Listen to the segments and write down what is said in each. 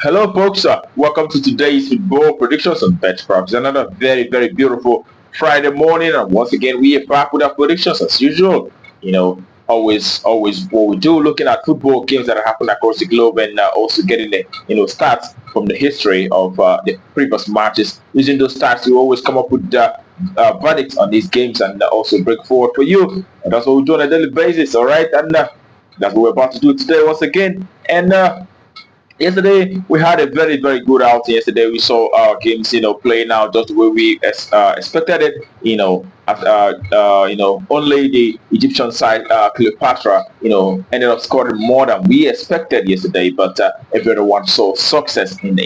Hello, folks. Welcome to today's football predictions on bettor. It's another very beautiful Friday morning, and once again we are back with our predictions as usual. Always what we do, looking at football games that are happening across the globe, and also getting the stats from the history of the previous matches. Using those stats, we always come up with verdicts on these games and also bring forward for you. And that's what we do on a daily basis. All right, and that's what we're about to do today once again. And yesterday we had a very good outing. Yesterday we saw our games, playing out just the way we expected it. Only the Egyptian side, Cleopatra, ended up scoring more than we expected yesterday. But everyone saw success in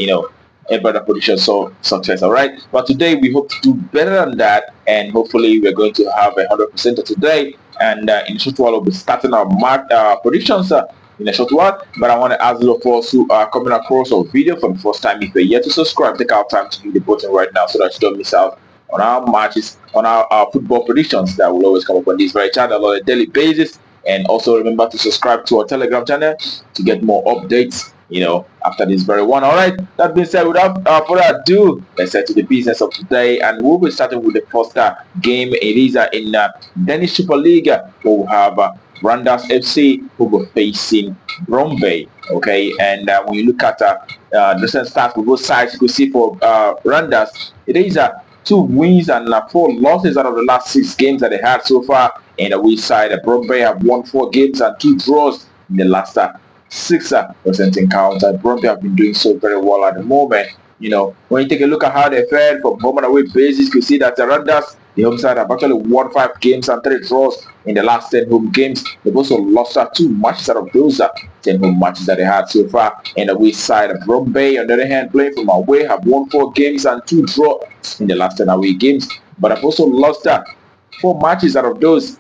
every position saw success. All right, but today we hope to do better than that, and hopefully we're going to have 100% today. And in short while we'll be starting our predictions. In a short while, but I want to ask those of us who are coming across our video for the first time, if you're yet to subscribe, take our time to hit the button right now so that you don't miss out on our matches, on our football predictions that will always come up on this very channel on a daily basis. And also remember to subscribe to our Telegram channel to get more updates, after this very one. All right, that being said, without further ado, let's head to the business of today, and we'll be starting with the first game. It is in Danish Super League, where we have Randers FC who will facing Brøndby. Okay, and when you look at the recent stats for both sides, you can see for Randers, it is 2 wins and 4 losses out of the last 6 games that they had so far. And the away side, Brøndby have won 4 games and 2 draws in the last 6 recent encounters. Brøndby have been doing so very well at the moment. When you take a look at how they fared from home and away basis, you can see that the Randers, the home side, have actually won 5 games and 3 draws in the last 10 home games. They've also lost 2 matches out of those 10 home matches that they had so far. And the away side of Brøndby, on the other hand, playing from away, have won 4 games and 2 draws in the last 10 away games. But have also lost 4 matches out of those,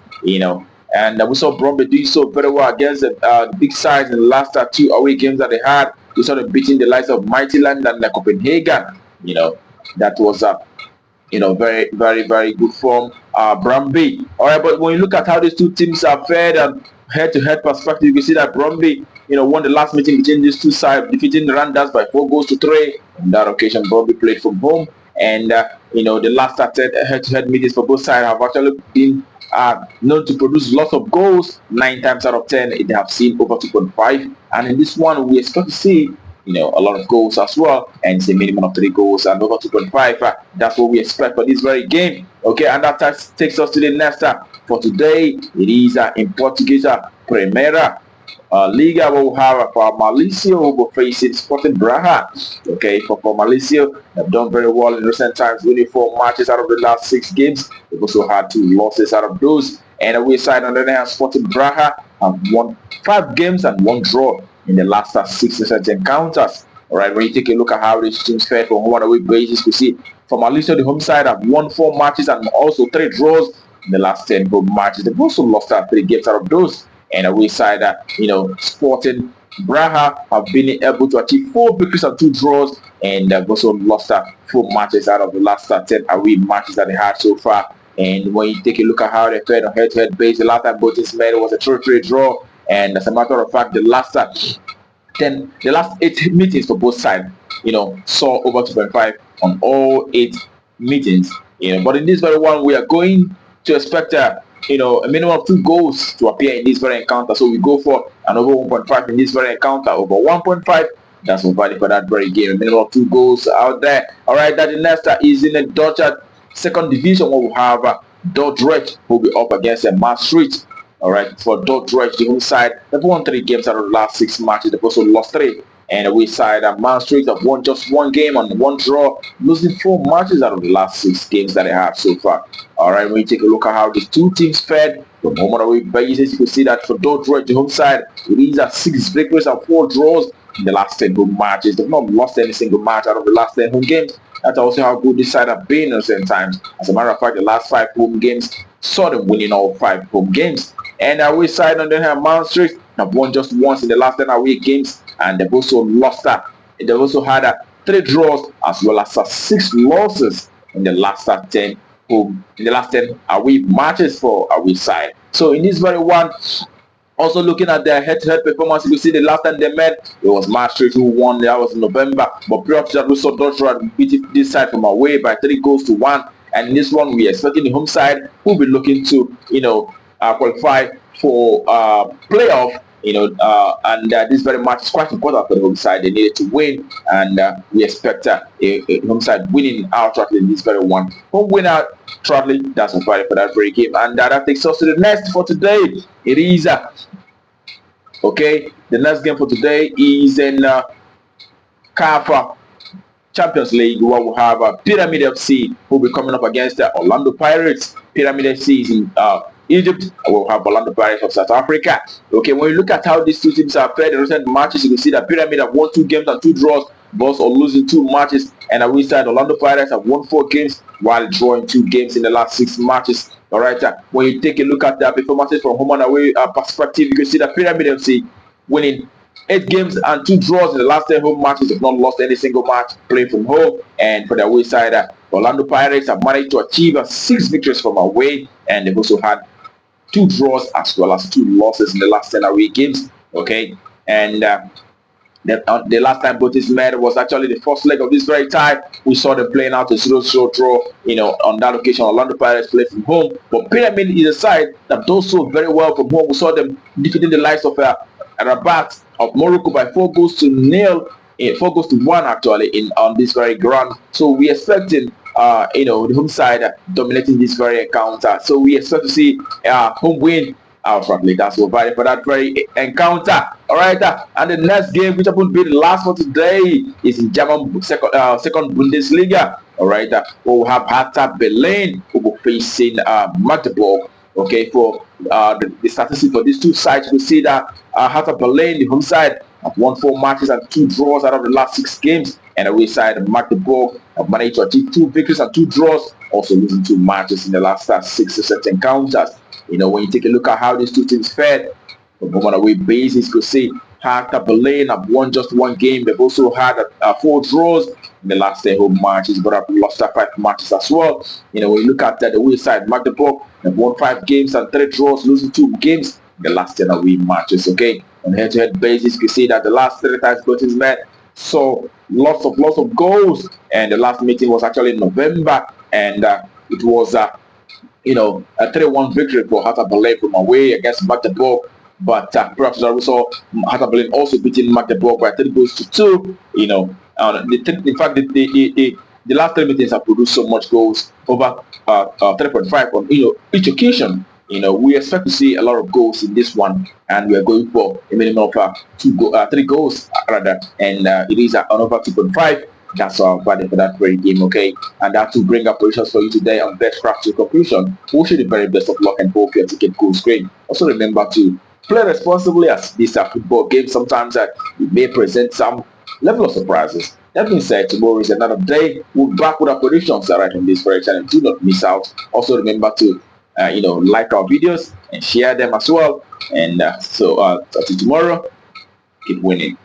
And we saw Brøndby doing so very well against the big sides in the last 2 away games that they had. We saw them beating the likes of Midtjylland and Copenhagen. That was very good form. Brøndby. All right, but when you look at how these two teams are fared and head-to-head perspective, you can see that Brøndby, won the last meeting between these two sides, defeating the Randers by 4-3. On that occasion, Brøndby played from home, and the last head-to-head meetings for both sides have actually been known to produce lots of goals. 9 times out of 10, they have seen over 2.5, and in this one, we expect to see a lot of goals as well, and it's a minimum of 3 goals and over 2.5. That's what we expect for this very game. Okay, and that takes us to the next for today. It is in Portuguese Primeira Liga, where we have Famalicao who will facing Sporting Braga. Okay, for Famalicao, they've done very well in recent times, winning 4 matches out of the last 6 games. They've also had 2 losses out of those. And away side on the other hand, Sporting Braga have won 5 games and 1 draw in the last 6 recent encounters. All right, when you take a look at how these teams fared from home and away basis, you see Famalicao, the home side, have won 4 matches and also 3 draws in the last 10 home matches. They've also lost 3 games out of those. And away side, Sporting Braga have been able to achieve 4 victories and 2 draws, and they've also lost 4 matches out of the last 10 away matches that they had so far. And when you take a look at how they fared on head-to-head basis, the last time both teams met was a 3-3 draw. And as a matter of fact, the last 8 meetings for both sides, saw over 2.5 on all 8 meetings. But in this very one, we are going to expect a minimum of 2 goals to appear in this very encounter. So we go for an over 1.5 in this very encounter. Over 1.5, that's what value for that very game. A minimum of 2 goals out there. All right, that the next is in the Dordrecht second division, where we have Dordrecht who will be up against Maastricht. All right, for Dordrecht, the home side, they've won 3 games out of the last 6 matches. They've also lost 3. And away side, Maastricht have won just 1 game and 1 draw, losing 4 matches out of the last 6 games that they have so far. All right, when you take a look at how these two teams fared from home and away basis, you can see that for Dordrecht, the home side, it is 6 victories and 4 draws in the last 10 home matches. They've not lost any single match out of the last 10 home games. That's also how good this side have been at certain times. As a matter of fact, the last 5 home games saw them winning all 5 home games. And away side on the hand, Maastricht have won just once in the last 10 away games, and they've also lost that. They've also had 3 draws as well as 6 losses in the last 10 away matches for away side. So in this very one, Also looking at their head-to-head performance, you see the last time they met, it was Maastricht who won. That was in November. But prior to that, we saw Dordrecht beat this side from away by 3-1. And in this one, we are expecting the home side who will be looking to, qualify for playoff. This very match is quite important for the home side. They needed to win, and we expect a home side winning outrightly in this very one. Home winner, shortly, that's provided for that very game. And that takes us to the next for today. It is the next game for today is in CAF Champions League, where we have Pyramid FC who will be coming up against Orlando Pirates. Pyramid FC is in Egypt. We'll have Orlando Pirates of South Africa. Okay, when you look at how these two teams have played in recent matches, you can see that Pyramid have won 2 games and 2 draws, both are losing 2 matches. And away side, Orlando Pirates have won 4 games while drawing 2 games in the last 6 matches. All right, when you take a look at the performances from home and away perspective, you can see that Pyramid FC winning 8 games and 2 draws in the last 10 home matches. They've not lost any single match playing from home. And for the away side, Orlando Pirates have managed to achieve 6 victories from away, and they've also had 2 draws as well as 2 losses in the last 10 away games. Okay, and the last time both teams met was actually the first leg of this very tie. We saw them playing out a 0-0 draw. On that occasion, Orlando Pirates played from home, but Pyramid is a side that does so very well from home. We saw them defeating the likes of Rabat of Morocco by 4-0, 4-1 actually on this very ground. So we expecting the home side dominating this very encounter. So we expect to see home win outrightly. That's provided for that very encounter. All right, and the next game, which will be the last for today, is in German second Bundesliga. All right, we'll have Hertha Berlin who will be facing Magdeburg. Okay, for the statistics for these two sides, we see that Hertha Berlin, the home side, have won 4 matches and 2 draws out of the last 6 games, and away side Magdeburg have managed to achieve 2 victories and 2 draws, also losing 2 matches in the last 6 set encounters. When you take a look at how these two teams fared from home and away basis, you could see Hertha Berlin have won just 1 game. They've also had 4 draws in the last 10 home matches, but have lost 5 matches as well. When you look at the away side, Magdeburg have won 5 games and 3 draws, losing 2 games in the last 10 away matches. Okay, on head-to-head basis, you can see that the last 3 times both teams met, so lots of goals. And the last meeting was actually in November, and it was a 3-1 victory for Hertha Berlin from away against Magdeburg. But perhaps we saw Hertha Berlin also beating Magdeburg by 3-2. In fact, the last 3 meetings have produced so much goals, over 3.5 on each occasion. We expect to see a lot of goals in this one, and we are going for a minimum of 3 goals rather, and it is on over 2.5. That's our value for that very game. Okay, and that will bring up positions for you today on BetCraft to conclusion. We wish you the very best of luck and hope your ticket goes great. Also remember to play responsibly, as these are football games. Sometimes it may present some level of surprises. That being said, tomorrow is another day. We'll be back with our predictions right on this very channel. Do not miss out. Also remember to like our videos and share them as well. And talk to you tomorrow. Keep winning.